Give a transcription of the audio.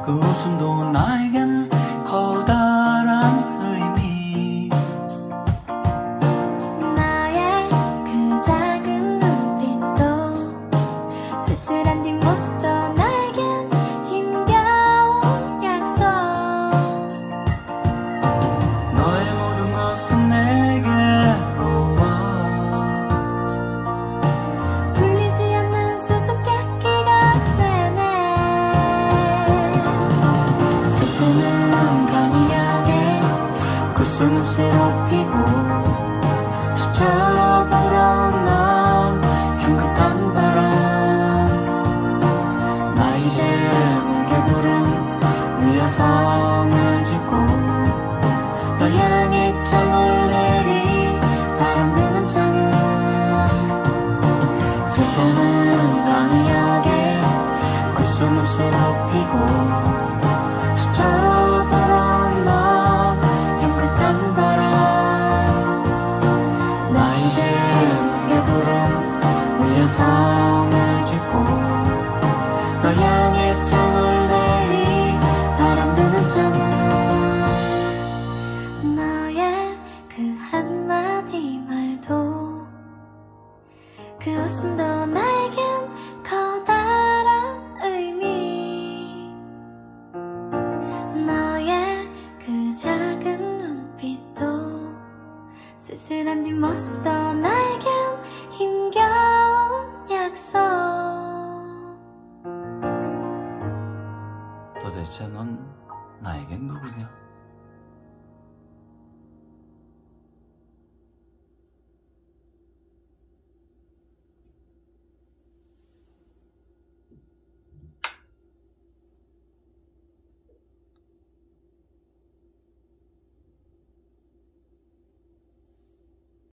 그 웃음도 나에겐 커다란 의미. 너의 그 작은 눈빛도 쓸쓸한 뒷모습도 나에겐 힘겨운 약속. 너의 모든 것은 내게로 와. 풀리지 않는 수수께끼가 되네. 슬픔은 강이하게 구슬무쇠로 피고 스쳐 불어온 향긋한 바람. 나 이제 뭉게구름 위에 성을 짓고 널 향해 창을 내리 바람 부는 창을. 슬픔은 강이하게 구슬무쇠로 피고 스쳐 불어온 향긋한 바람. 나 이제 뭉게구름 위에 성을 짓고 널 향해 창을 내리 바람 부는 창을. 너의 그 한마디 말도 그 웃음도 나에겐 커다란 의미. 너의 그 작은 눈빛도 쓸쓸한 뒷모습도 나에겐 힘겨운 약속. 도대체 넌 나에겐 누구냐?